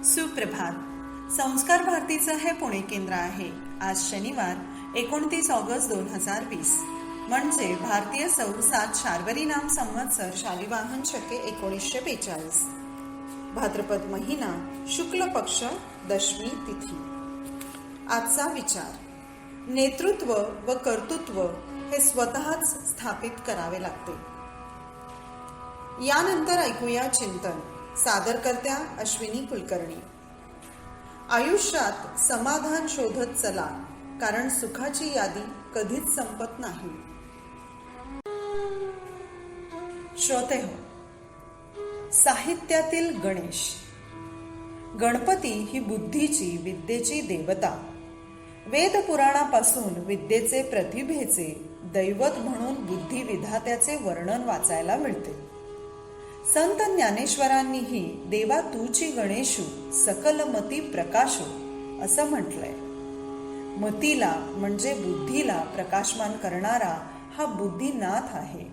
सुप्रभात. संस्कार भारतीचं हे पुणे केंद्र आहे. आज शनिवार 29 ऑगस्ट 2020 म्हणजे भारतीय सौर शार्वरी नाम संवत्सर शालिवाहन शके 1942. भाद्रपद महिना शुक्ल पक्ष दशमी तिथी. आजचा विचार: नेतृत्व व कर्तृत्व हे स्वतःच स्थापित करावे लागते. यानंतर ऐकूया चिंतन. सादरकर्त्या अश्विनी कुलकर्णी. आयुष्यात समाधान शोधत चला, कारण सुखाची यादी कधीच संपत नाही. श्रोते हो, साहित्यातील गणेश. गणपती ही बुद्धीची, विद्येची देवता. वेद पुराणापासून विद्येचे, प्रतिभेचे दैवत म्हणून बुद्धी विधात्याचे वर्णन वाचायला मिळते. संत ज्ञानेश्वरांनीही देवा तूची गणेशू सकल मती प्रकाशो असं म्हटलंय. मतीला म्हणजे बुद्धीला प्रकाशमान करणारा हा बुद्धिनाथ आहे.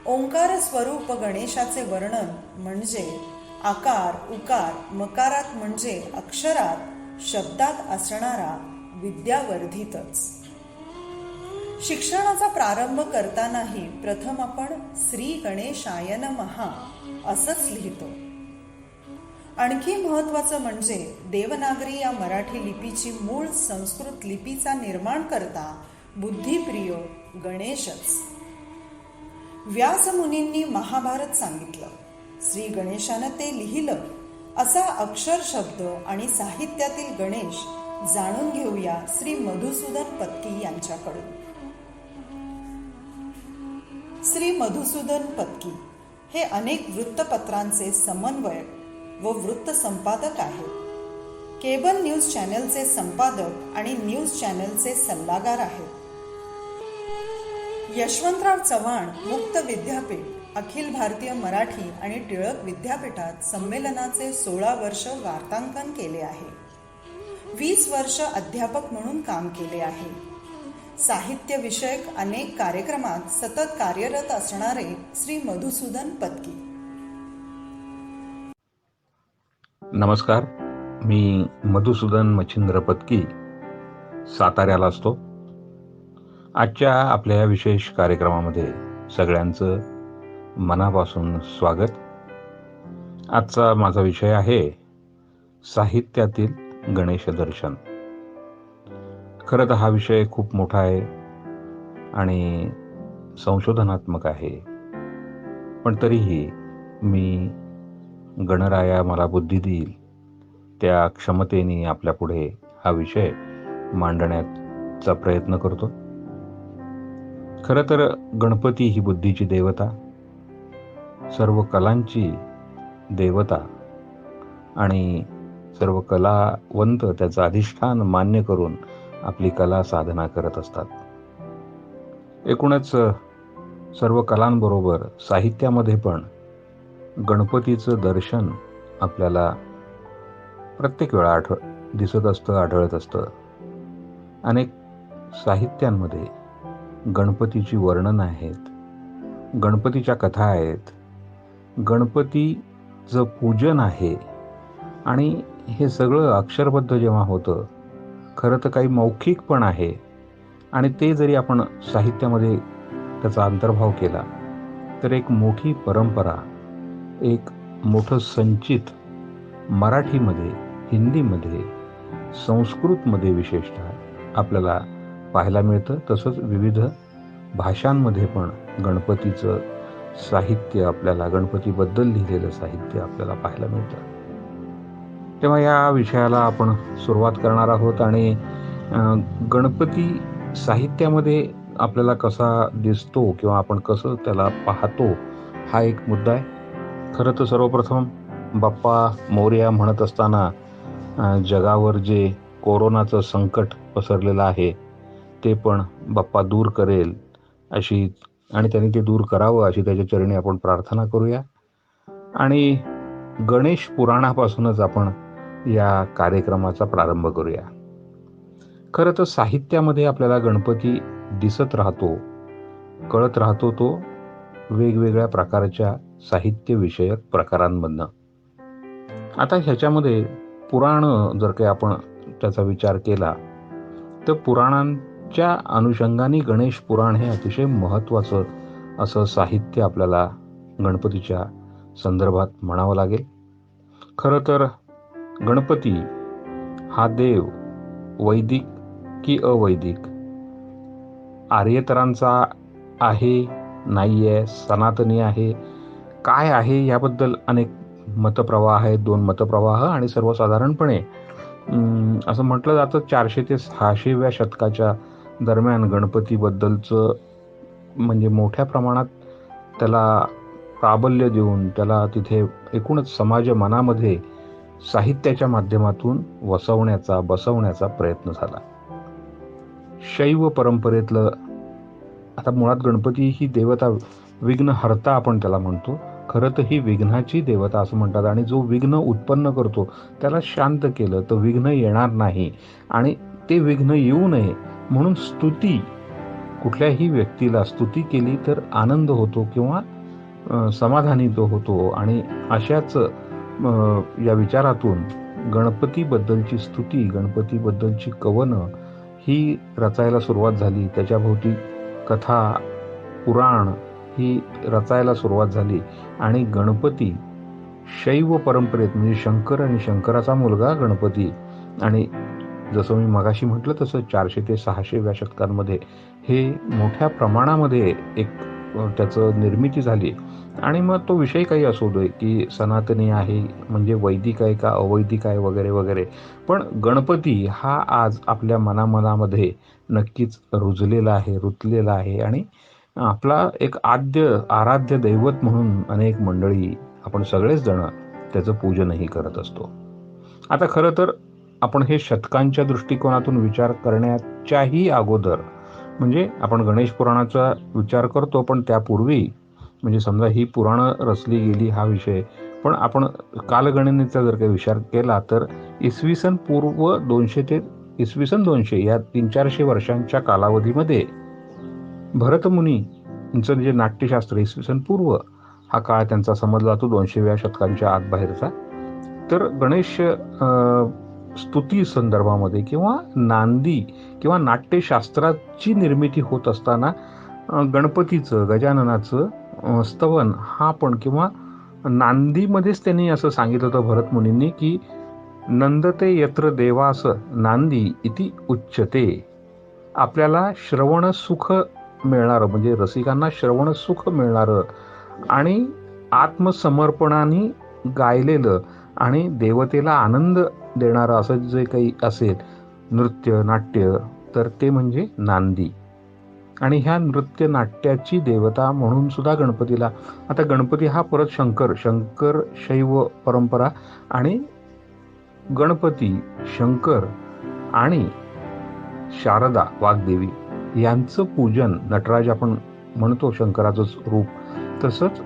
ओंकार स्वरूप गणेशाचे वर्णन म्हणजे आकार, उकार, मकारात म्हणजे अक्षरात, शब्दात असणारा विद्यावर्धितच. शिक्षणाचा प्रारंभ करतानाही प्रथम आपण श्री गणेशाय नमः असंच लिहितो. आणखी महत्वाचं म्हणजे देवनागरी या मराठी लिपीची मूळ संस्कृत लिपीचा निर्माण करता बुद्धिप्रिय गणेशच. व्यासमुनींनी महाभारत सांगितलं, श्री गणेशानं ते लिहिलं. असा अक्षर, शब्द आणि साहित्यातील गणेश जाणून घेऊया श्री मधुसूदन पत्की यांच्याकडून. श्री मधुसूदन पत्की हे अनेक वृत्तपत्रांचे समन्वयक व वृत्त संपादक आहेत. केबल न्यूज चॅनलचे संपादक आणि न्यूज चॅनलचे सल्लागार आहेत. यशवंतराव चव्हाण मुक्त विद्यापीठ, अखिल भारतीय मराठी आणि टिळक विद्यापीठात संमेलनाचे 16 वर्ष वार्तांकन केले आहे. 20 वर्ष अध्यापक म्हणून काम केले आहे. साहित्य विषयक अनेक कार्यक्रमात सतत कार्यरत असणारे श्री मधुसूदन पत्की. नमस्कार, मी मधुसूदन मच्छिंद्र पत्की साताऱ्याला असतो. आजच्या आपल्या या विशेष कार्यक्रमामध्ये सगळ्यांचं मनापासून स्वागत. आजचा माझा विषय आहे साहित्यातील गणेश दर्शन. खरं तर हा विषय खूप मोठा आहे आणि संशोधनात्मक आहे, पण तरीही मी गणराया मला बुद्धी देईल त्या क्षमतेने आपल्या पुढे हा विषय मांडण्याचा प्रयत्न करतो. खरं तर गणपती ही बुद्धीची देवता, सर्व कलांची देवता आणि सर्व कलावंत त्याचं अधिष्ठान मान्य करून आपली कला साधना करत असतात. एकूणच सर्व कलांबरोबर साहित्यामध्ये पण गणपतीचं दर्शन आपल्याला प्रत्येक वेळा दिसत असतं, आढळत असतं. अनेक साहित्यांमध्ये गणपतीची वर्णनं आहेत, गणपतीच्या कथा आहेत, गणपतीचं पूजन आहे. आणि हे सगळं अक्षरबद्ध जेव्हा होतं, खरं तर काही मौखिक पण आहे. आणि ते जरी आपण साहित्यामध्ये त्याचा अंतर्भाव केला तर एक मोठी परंपरा, एक मोठं संचित मराठीमध्ये, हिंदीमध्ये, संस्कृतमध्ये विशेषतः आपल्याला पाहायला मिळतं. तसंच विविध भाषांमध्ये पण गणपतीचं साहित्य आपल्याला, गणपतीबद्दल लिहिलेलं साहित्य आपल्याला पाहायला मिळतं. तेव्हा या विषयाला आपण सुरुवात करणार आहोत. आणि गणपती साहित्यामध्ये आपल्याला कसा दिसतो किंवा आपण कसं त्याला पाहतो हा एक मुद्दा आहे. खरं तर सर्वप्रथम बाप्पा मोरया म्हणत असताना जगावर जे कोरोनाचं संकट पसरलेलं आहे ते पण बाप्पा दूर करेल अशी, आणि त्यांनी ते दूर करावं अशी त्याच्या चरणी आपण प्रार्थना करूया. आणि गणेश पुराणापासूनच आपण या कार्यक्रमाचा प्रारंभ करूया. खरं तर साहित्यामध्ये आपल्याला गणपती दिसत राहतो, कळत राहतो तो वेगवेगळ्या प्रकारच्या साहित्य विषयक प्रकारांमधनं. आता ह्याच्यामध्ये पुराण जर काही आपण त्याचा विचार केला तर पुराणांच्या अनुषंगाने गणेश पुराण हे अतिशय महत्त्वाचं असं साहित्य आपल्याला गणपतीच्या संदर्भात म्हणावं लागेल. खरं तर गणपती हा देव वैदिक की अवैदिक, आर्येतरांचा आहे, नाही आहे, सनातनी आहे, काय आहे याबद्दल अनेक मतप्रवाह आहेत, 2 मतप्रवाह. आणि सर्वसाधारणपणे असं म्हटलं जातं 400 ते 600व्या शतकाच्या दरम्यान गणपतीबद्दलचं म्हणजे मोठ्या प्रमाणात त्याला प्राबल्य देऊन त्याला तिथे एकूणच समाज मनामध्ये साहित्याच्या माध्यमातून बसवण्याचा प्रयत्न झाला. शैव परंपरेतलं, आता मुळात गणपती ही देवता विघ्नहर्ता आपण त्याला म्हणतो, खरं तर ही विघ्नाची देवता असं म्हणतात. आणि जो विघ्न उत्पन्न करतो त्याला शांत केलं तर विघ्न येणार नाही. आणि ते विघ्न येऊ नये म्हणून स्तुती, कुठल्याही व्यक्तीला स्तुती केली तर आनंद होतो किंवा समाधानी तो होतो. आणि अशाच या विचारातून गणपतीबद्दलची स्तुती, गणपतीबद्दलची कवनं ही रचायला सुरुवात झाली. त्याच्याभोवती कथा, पुराण ही रचायला सुरुवात झाली. आणि गणपती शैव परंपरेत म्हणजे शंकर आणि शंकराचा मुलगा गणपती, आणि जसं मी मगाशी म्हटलं तसं 400 ते 600व्या शतकांमध्ये हे मोठ्या प्रमाणामध्ये एक त्याचं निर्मिती झाली. आणि मग तो विषय काही असू दे की सनातनी आहे म्हणजे वैदिक आहे का अवैदिक आहे वगैरे वगैरे, पण गणपती हा आज आपल्या मनामध्ये नक्कीच रुजलेला आहे. आणि आपला एक आराध्य दैवत म्हणून अनेक मंडळी, आपण सगळेच जण त्याचं पूजनही करत असतो. आता खरं तर आपण हे शतकांच्या दृष्टिकोनातून विचार करण्याच्याही अगोदर, म्हणजे आपण गणेश पुराणाचा विचार करतो, पण त्यापूर्वी म्हणजे समजा ही पुराणं रचली गेली हा विषय, पण आपण कालगणनेचा जर काही विचार केला तर इसवी सन पूर्व 200 ते इसवी सन 200 या 300-400 वर्षांच्या कालावधीमध्ये भरतमुनींचं जे नाट्यशास्त्र, इसवी सन पूर्व हा काळ त्यांचा समजला जातो 200व्या शतकांच्या आतबाहेरचा. तर गणेश स्तुती संदर्भामध्ये किंवा नांदी किंवा नाट्यशास्त्राची निर्मिती होत असताना गणपतीचं, गजाननाचं स्तवन हा पण किंवा नांदीमध्येच त्यांनी असं सांगितलं होतं भरतमुनींनी की नंदते यत्र देवास नांदी इति उच्चते. आपल्याला श्रवण सुख मिळणारं, म्हणजे रसिकांना श्रवण सुख मिळणारं आणि आत्मसमर्पणाने गायलेलं आणि देवतेला आनंद देणारं असं जे काही असेल नृत्य नाट्य, तर ते म्हणजे नांदी. आणि ह्या नृत्य नाट्याची देवता म्हणून सुद्धा गणपतीला, आता गणपती हा परत शंकर शैव परंपरा, आणि गणपती, शंकर आणि शारदा वाग्देवी यांचं पूजन, नटराज आपण म्हणतो शंकराचंच रूप, तसंच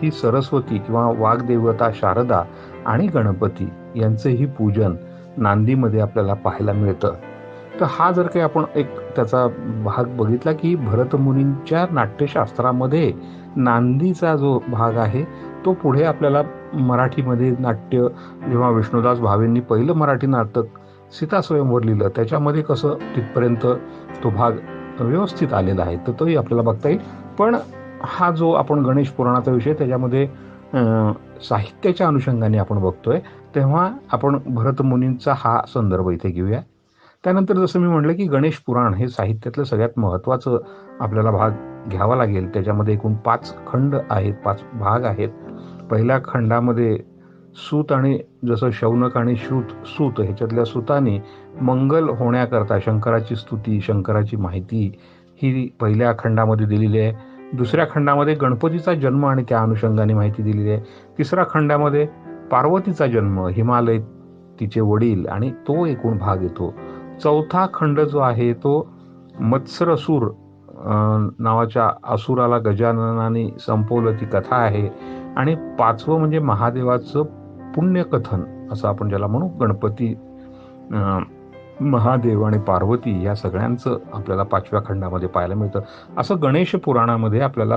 ही सरस्वती किंवा वाग्देवता शारदा आणि गणपती यांचंही पूजन नांदीमध्ये आपल्याला पाहायला मिळतं. तर हा जर काही आपण एक त्याचा भाग बघितला की भरतमुनींच्या नाट्यशास्त्रामध्ये नांदीचा जो भाग आहे तो पुढे आपल्याला मराठीमध्ये नाट्य, जेव्हा विष्णुदास भावेंनी पहिलं मराठी नाटक सीता स्वयंवर लिहिलं त्याच्यामध्ये कसं तिथपर्यंत तो भाग व्यवस्थित आलेला आहे, तर तोही आपल्याला बघता येईल. पण हा जो आपण गणेश पुराणाचा विषय त्याच्यामध्ये साहित्याच्या अनुषंगाने आपण बघतोय, तेव्हा आपण भरतमुनींचा हा संदर्भ इथे घेऊया. त्यानंतर जसं मी म्हटलं की गणेश पुराण हे साहित्यातलं सगळ्यात महत्त्वाचं आपल्याला भाग घ्यावा लागेल. त्याच्यामध्ये एकूण 5 खंड आहेत, 5 भाग आहेत. पहिल्या खंडामध्ये सूत, आणि जसं शौनक आणि सूत ह्याच्यातल्या सूताने मंगल होण्याकरता शंकराची स्तुती, शंकराची माहिती ही पहिल्या खंडामध्ये दिलेली आहे. दुसऱ्या खंडामध्ये गणपतीचा जन्म आणि त्या अनुषंगाने माहिती दिलेली आहे. तिसऱ्या खंडामध्ये पार्वतीचा जन्म, हिमालय, तिचे वडील, आणि तो एकूण भाग येतो. चौथा खंड जो आहे तो मत्सरसूर नावाच्या असुराला गजाननाने संपवलं ती कथा आहे. आणि 5वं म्हणजे महादेवाचं पुण्यकथन असं आपण ज्याला म्हणू, गणपती महादेव आणि पार्वती या सगळ्यांचं आपल्याला 5व्या खंडामध्ये पाहायला मिळतं. असं गणेश पुराणामध्ये आपल्याला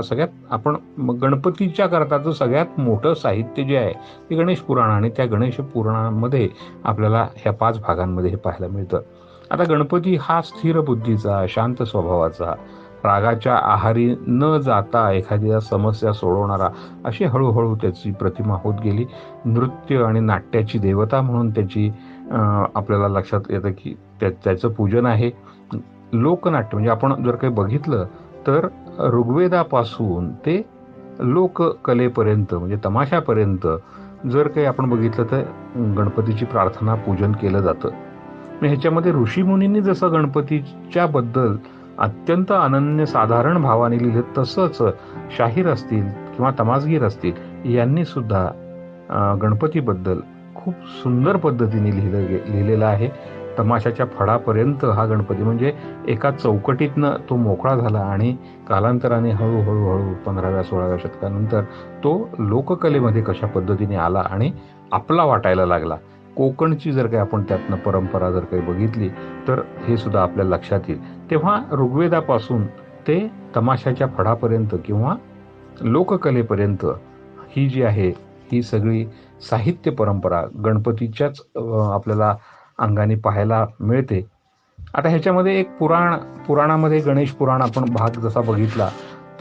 गणपतीच्या करताचं सगळ्यात मोठं साहित्य जे आहे ते गणेश पुराण, आणि त्या गणेश पुराणामध्ये आपल्याला ह्या 5 भागांमध्ये हे पाहायला मिळतं. आता गणपती हा स्थिर बुद्धीचा, शांत स्वभावाचा, रागाच्या आहारी न जाता एखाद्या समस्या सोडवणारा, अशी हळूहळू त्याची प्रतिमा होत गेली. नृत्य आणि नाट्याची देवता म्हणून त्याची आपल्याला लक्षात येतं की त्याचं पूजन आहे. लोकनाट्य म्हणजे आपण जर काही बघितलं तर ऋग्वेदापासून ते लोककलेपर्यंत म्हणजे तमाशापर्यंत जर काही आपण बघितलं तर गणपतीची प्रार्थना, पूजन केलं जातं. ह्याच्यामध्ये ऋषीमुनींनी जसं गणपतीच्या बद्दल अत्यंत अनन्यसाधारण भावाने लिहिलं, तसंच शाहीर असतील किंवा तमासगीर असतील यांनी सुद्धा गणपतीबद्दल खूप सुंदर पद्धतीने लिहिलेलं आहे. तमाशाच्या फडापर्यंत हा गणपती म्हणजे एका चौकटीतनं तो मोकळा झाला आणि कालांतराने हळूहळू 15व्या-16व्या शतकानंतर तो लोककलेमध्ये कशा पद्धतीने आला आणि आपला वाटायला लागला. कोकणची जर काही आपण त्यातनं परंपरा जर काही बघितली तर हे सुद्धा आपल्या लक्षात येईल. तेव्हा ऋग्वेदापासून ते तमाशाच्या फडापर्यंत किंवा लोककलेपर्यंत ही जी आहे ही सगळी साहित्य परंपरा गणपतीच्याच आपल्याला अंगाने पाहायला मिळते. आता ह्याच्यामध्ये एक पुराणामध्ये गणेश पुराण आपण भाग जसा बघितला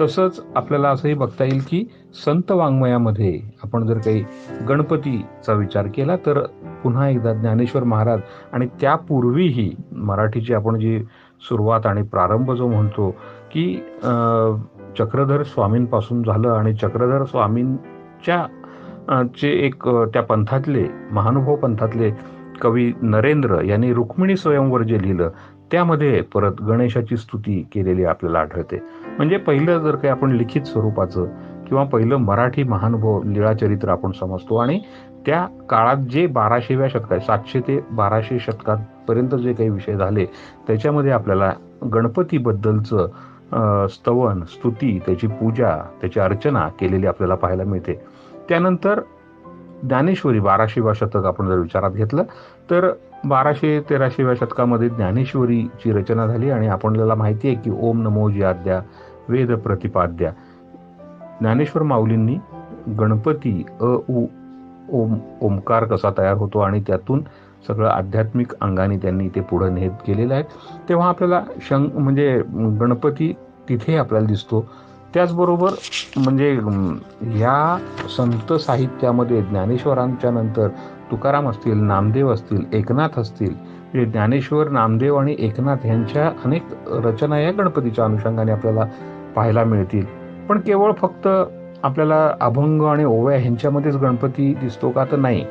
तसंच आपल्याला असंही बघता येईल की संत वाङ्मयामध्ये आपण जर काही गणपतीचा विचार केला तर पुन्हा एकदा ज्ञानेश्वर महाराज आणि त्यापूर्वीही मराठीची आपण जी सुरुवात आणि प्रारंभ जो म्हणतो की चक्रधर स्वामींपासून झालं आणि चक्रधर स्वामींच्या चे एक त्या पंथातले महानुभव पंथातले कवी नरेंद्र यांनी रुक्मिणी स्वयंवर जे लिहिलं त्यामध्ये परत गणेशाची स्तुती केलेली आपल्याला आढळते. म्हणजे पहिलं जर काही आपण लिखित स्वरूपाचं किंवा पहिलं मराठी महानुभव लीळाचरित्र आपण समजतो आणि त्या काळात जे 1200व्या शतकात 700 ते 1200 शतकापर्यंत जे काही विषय झाले त्याच्यामध्ये आपल्याला गणपतीबद्दलचं स्तवन, स्तुती, त्याची पूजा, त्याची अर्चना केलेली आपल्याला पाहायला मिळते. त्यानंतर ज्ञानेश्वरी 1200व्या शतक आपण जर विचारात घेतलं तर 1200-1300व्या शतकामध्ये ज्ञानेश्वरीची रचना झाली आणि आपल्याला माहिती आहे की ओम नमो ज्याद्या वेद प्रतिपाद्या ज्ञानेश्वर माऊलींनी गणपती ओमकार कसा तयार होतो आणि त्यातून सगळं आध्यात्मिक अंगाने त्यांनी ते पुढे नेत गेलेलं आहे. तेव्हा आपल्याला म्हणजे गणपती तिथे आपल्याला दिसतो. त्याचबरोबर म्हणजे ह्या संत साहित्यामध्ये ज्ञानेश्वरांच्या नंतर तुकाराम असतील, नामदेव असतील, एकनाथ असतील, म्हणजे ज्ञानेश्वर, नामदेव आणि एकनाथ यांच्या अनेक रचना या गणपतीच्या अनुषंगाने आपल्याला पाहायला मिळतील. पण केवळ फक्त आपल्याला अभंग आणि ओव्या ह्यांच्यामध्येच गणपती दिसतो का? तर नाही.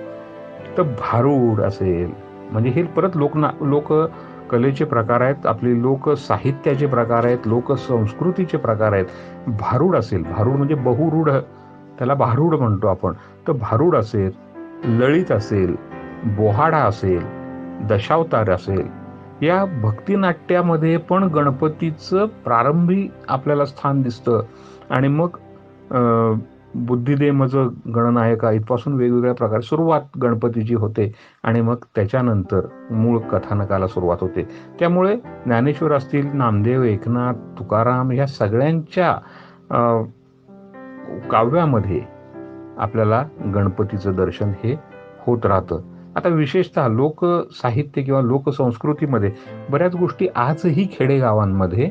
तर भारूड असेल म्हणजे हे परत लोककलेचे प्रकार आहेत, आपले लोकसाहित्याचे प्रकार आहेत, लोकसंस्कृतीचे प्रकार आहेत. भारूड असेल, भारूड म्हणजे बहुरूढ, त्याला भारूड म्हणतो आपण. तर भारूड असेल, लळित असेल, बोहाडा असेल, दशावतार असेल, या भक्तिनाट्यामध्ये पण गणपतीचं प्रारंभी आपल्याला स्थान दिसतं आणि मग बुद्धिदेवाचं गणनायका इथपासून वेगवेगळ्या प्रकारे सुरुवात गणपतीची होते आणि मग त्याच्यानंतर मूळ कथानकाला सुरुवात होते. त्यामुळे ज्ञानेश्वर असतील, नामदेव, एकनाथ, तुकाराम ह्या सगळ्यांच्या काव्यामध्ये आपल्याला गणपतीचं दर्शन हे होत राहतं. आता विशेषतः लोकसाहित्य किंवा लोकसंस्कृतीमध्ये बऱ्याच गोष्टी आजही खेडेगावांमध्ये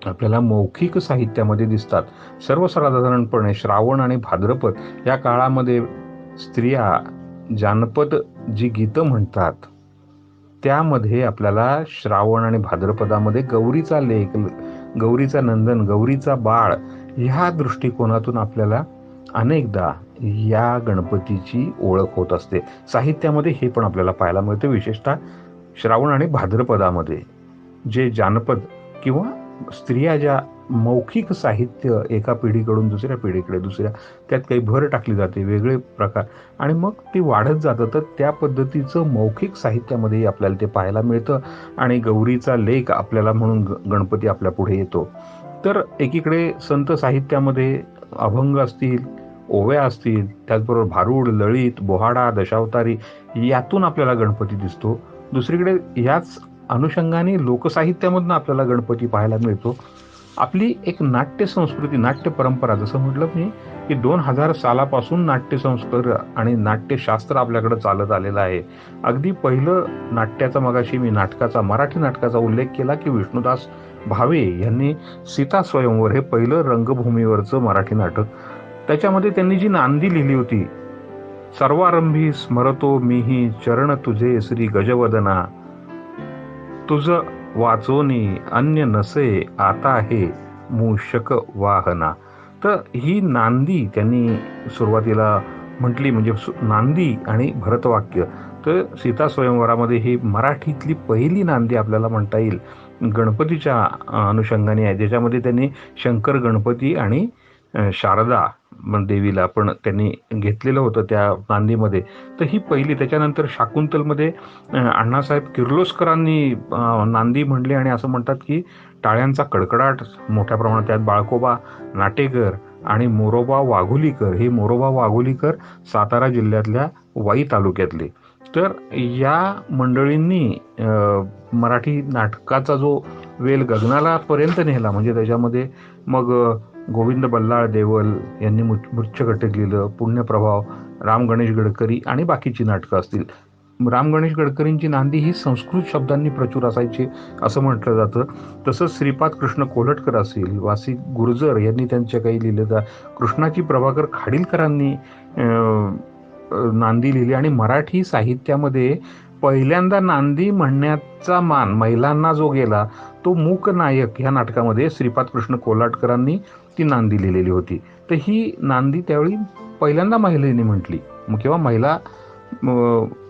आपल्याला मौखिक साहित्यामध्ये दिसतात. सर्वसाधारणपणे श्रावण आणि भाद्रपद या काळामध्ये स्त्रिया जानपद जी गीतं म्हणतात त्यामध्ये आपल्याला श्रावण आणि भाद्रपदामध्ये गौरीचा लेख, गौरीचा नंदन, गौरीचा बाळ ह्या दृष्टिकोनातून आपल्याला अनेकदा या गणपतीची ओळख होत असते. साहित्यामध्ये हे पण आपल्याला पाहायला मिळते. विशेषतः श्रावण आणि भाद्रपदामध्ये जे जानपद किंवा स्त्रिया ज्या मौखिक साहित्य एका पिढीकडून दुसऱ्या पिढीकडे त्यात काही भर टाकली जाते, वेगळे प्रकार, आणि मग ती वाढत जातं. तर त्या पद्धतीचं मौखिक साहित्यामध्येही आपल्याला ते पाहायला मिळतं आणि गौरीचा लेख आपल्याला म्हणून गणपती आपल्या पुढे येतो. तर एकीकडे संत साहित्यामध्ये अभंग असतील, ओव्या असतील, त्याचबरोबर भारूड, लळित, बोहाडा, दशावतारी यातून आपल्याला गणपती दिसतो. दुसरीकडे याच अनुषंगाने लोकसाहित्यामधून आपल्याला गणपती पाहायला मिळतो. आपली एक नाट्य संस्कृती, नाट्य परंपरा, जसं म्हटलं मी की 2000 सालापासून नाट्यसंस्कार आणि नाट्यशास्त्र आपल्याकडे चालत आलेलं आहे. अगदी पहिलं नाट्याचा, मगाशी मी मराठी नाटकाचा उल्लेख केला की विष्णुदास भावे यांनी सीता स्वयंवर हे पहिलं रंगभूमीवरचं मराठी नाटक, त्याच्यामध्ये त्यांनी जी नांदी लिहिली होती, सर्वारंभी स्मरतो मीही चरण तुझे श्री गजवदना, तुझ वाचोनी अन्य नसे आता हे मूषक वाहना. तर ही नांदी त्यांनी सुरुवातीला म्हटली, म्हणजे नांदी आणि भरतवाक्य. तर सीता स्वयंवरामध्ये ही मराठीतली पहिली नांदी आपल्याला म्हणता येईल गणपतीच्या अनुषंगाने आहे, ज्याच्यामध्ये त्यांनी शंकर, गणपती आणि शारदा देवीला पण त्यांनी घेतलेलं होतं त्या नांदीमध्ये. तर ही पहिली. त्याच्यानंतर शाकुंतलमध्ये अण्णासाहेब किर्लोस्करांनी नांदी म्हणली आणि असं म्हणतात की टाळ्यांचा कडकडाट मोठ्या प्रमाणात, त्यात बाळकोबा नाटेकर आणि मोरोबा वाघोलीकर, हे मोरोबा वाघोलीकर सातारा जिल्ह्यातल्या वाई तालुक्यातले. तर या मंडळींनी मराठी नाटकाचा जो वेल गगनाला पर्यंत नेला. म्हणजे त्याच्यामध्ये मग गोविंद बल्लाळ देवल यांनी मृच्छकटक लिहिलं, पुण्यप्रभाव, राम गणेश गडकरी आणि बाकीची नाटकं असतील. राम गणेश गडकरींची नांदी ही संस्कृत शब्दांनी प्रचूर असायची असं म्हटलं जातं. तसंच श्रीपाद कृष्ण कोल्हटकर असतील, वासी गुर्जर यांनी त्यांच्या काही लिहिलं. कृष्णाची प्रभाकर खाडीलकरांनी नांदी लिहिली. आणि मराठी साहित्यामध्ये पहिल्यांदा नांदी म्हणण्याचा मान महिलांना जो गेला तो मूक नायक ह्या नाटकामध्ये श्रीपाद कृष्ण कोल्हटकरांनी ती नांदी लिहिलेली होती. तर ही नांदी त्यावेळी पहिल्यांदा महिलेने म्हटली किंवा महिला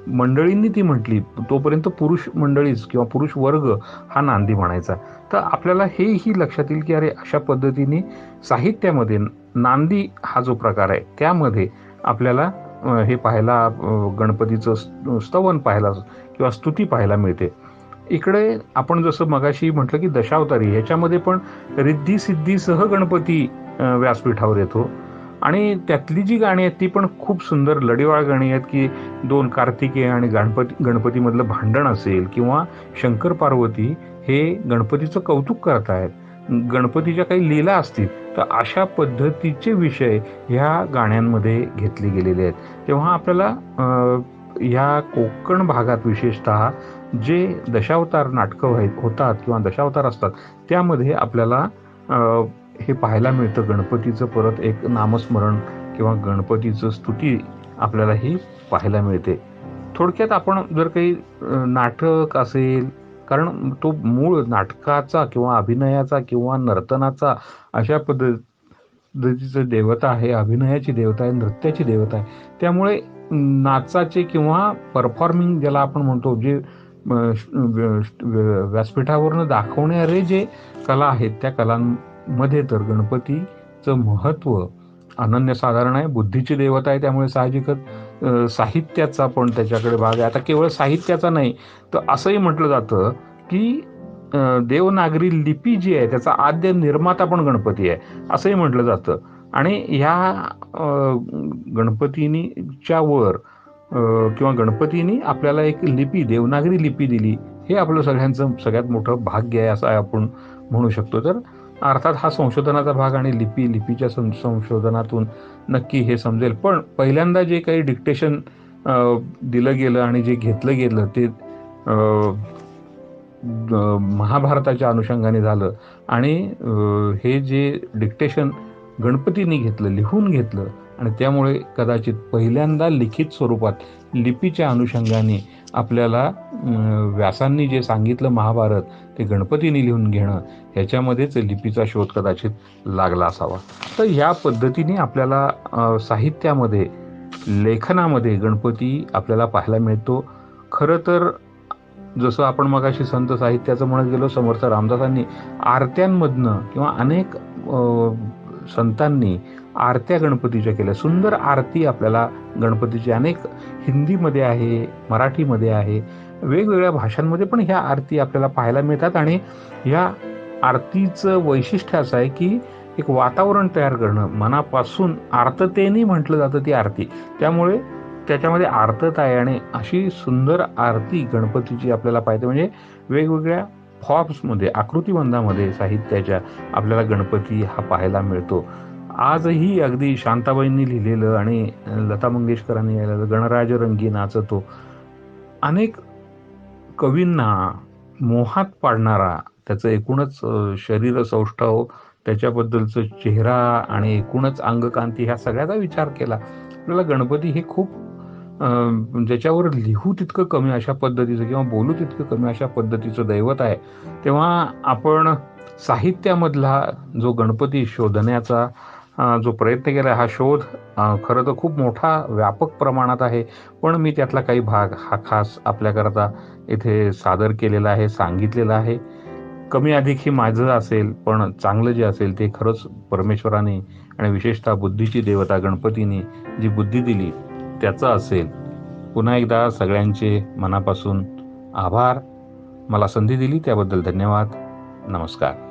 मंडळींनी ती म्हटली. तोपर्यंत पुरुष मंडळीच किंवा पुरुष वर्ग हा नांदी म्हणायचा. तर आपल्याला हेही लक्षात येईल की अरे अशा पद्धतीने साहित्यामध्ये नांदी हा जो प्रकार आहे त्यामध्ये आपल्याला हे पाहायला, गणपतीचं स्तवन पाहायला किंवा स्तुती पाहायला मिळते. इकडे आपण जसं मगाशी म्हटलं की दशावतारी, ह्याच्यामध्ये पण रिद्धी सिद्धीसह गणपती व्यासपीठावर येतो. आणि त्यातली जी गाणी आहेत ती पण खूप सुंदर लढीवाळ गाणी आहेत की 2 कार्तिकेय आणि गणपतीमधलं भांडण असेल किंवा शंकर पार्वती हे गणपतीचं कौतुक करतायत, गणपतीच्या काही लीला असतील, तर अशा पद्धतीचे विषय ह्या गाण्यांमध्ये घेतले गेलेले आहेत. तेव्हा आपल्याला ह्या कोकण भागात विशेषतः जे दशावतार नाटकं होतात किंवा दशावतार असतात त्यामध्ये आपल्याला हे पाहायला मिळतं. गणपतीचं परत एक नामस्मरण किंवा गणपतीचं स्तुती आपल्याला ही पाहायला मिळते. थोडक्यात आपण जर काही नाटक असेल, कारण तो मूळ नाटकाचा किंवा अभिनयाचा किंवा नर्तनाचा अशा पद्धतीचं देवता आहे, अभिनयाची देवता आहे, नृत्याची देवता आहे. त्यामुळे नाचाचे किंवा परफॉर्मिंग ज्याला आपण म्हणतो, जे व्यासपीठावरनं दाखवणारे जे कला आहेत त्या कलांमध्ये तर गणपतीचं महत्त्व अनन्यसाधारण आहे. बुद्धीची देवता आहे, त्यामुळे साहजिकच साहित्याचा पण त्याच्याकडे भाग आहे. आता केवळ साहित्याचा नाही तर असंही म्हटलं जातं की देवनागरी लिपी जी आहे त्याचा आद्य निर्माता पण गणपती आहे असंही म्हटलं जातं. आणि ह्या गणपतीच्या वर किंवा गणपतीने आपल्याला एक लिपी, देवनागरी लिपी दिली, हे आपलं सगळ्यांचं सगळ्यात मोठं भाग्य आहे असं आपण म्हणू शकतो. तर अर्थात हा संशोधनाचा भाग आणि लिपीच्या संशोधनातून नक्की हे समजेल. पण पहिल्यांदा जे काही डिक्टेशन दिलं गेलं आणि जे घेतलं गेलं ते महाभारताच्या अनुषंगाने झालं. आणि हे जे डिक्टेशन गणपतीने घेतलं, लिहून घेतलं, आणि त्यामुळे कदाचित पहिल्यांदा लिखित स्वरूपात लिपीच्या अनुषंगाने आपल्याला व्यासांनी जे सांगितलं महाभारत ते गणपतीने लिहून घेणं, ह्याच्यामध्येच लिपीचा शोध कदाचित लागला असावा. तर या पद्धतीने आपल्याला साहित्यामध्ये, लेखनामध्ये गणपती आपल्याला पाहायला मिळतो. खरं तर जसं आपण मगाशी संत साहित्याचं म्हणत गेलो, समर्थ रामदासांनी आरत्यांमधनं किंवा अनेक संतांनी आरत्या गणपतीच्या केल्या. सुंदर आरती आपल्याला गणपतीची अनेक हिंदीमध्ये आहे, मराठीमध्ये आहे, वेगवेगळ्या भाषांमध्ये पण ह्या आरती आपल्याला पाहायला मिळतात. आणि ह्या आरतीचं वैशिष्ट्य असं आहे की एक वातावरण तयार करणं, मनापासून आर्ततेने म्हटलं जातं ती आरती. त्यामुळे त्याच्यामध्ये आर्तता आहे आणि अशी सुंदर आरती गणपतीची आपल्याला पाहिजे. म्हणजे वेगवेगळ्या फॉर्म्समध्ये, आकृतिबंधामध्ये साहित्याच्या आपल्याला गणपती हा पाहायला मिळतो. आजही अगदी शांताबाईंनी लिहिलेलं आणि लता मंगेशकरांनी लिहिलेलं गणराज रंगी नाचतो अनेक कवींना मोहात पाडणारा, त्याचं एकूणच शरीर सौष्ठव, त्याच्याबद्दलचं चेहरा आणि एकूणच अंगकांती ह्या सगळ्याचा विचार केला आपल्याला गणपती हे खूप ज्याच्यावर लिहू तितकं कमी अशा पद्धतीचं किंवा बोलू तितकं कमी अशा पद्धतीचं दैवत आहे. तेव्हा आपण साहित्यामधला जो गणपती शोधण्याचा जो प्रयत्न केला, हा शोध खरं तर खूप मोठा व्यापक प्रमाणात आहे. पण मी त्यातला काही भाग हा खास आपल्याकरता इथे सादर केलेला आहे, सांगितलेला आहे. कमी अधिक ही माझं असेल, पण चांगलं जे असेल ते खरंच परमेश्वराने आणि विशेषतः बुद्धीची देवता गणपतीने जी बुद्धी दिली त्याचं असेल. पुन्हा एकदा सगळ्यांचे मनापासून आभार. मला संधी दिली त्याबद्दल धन्यवाद. नमस्कार.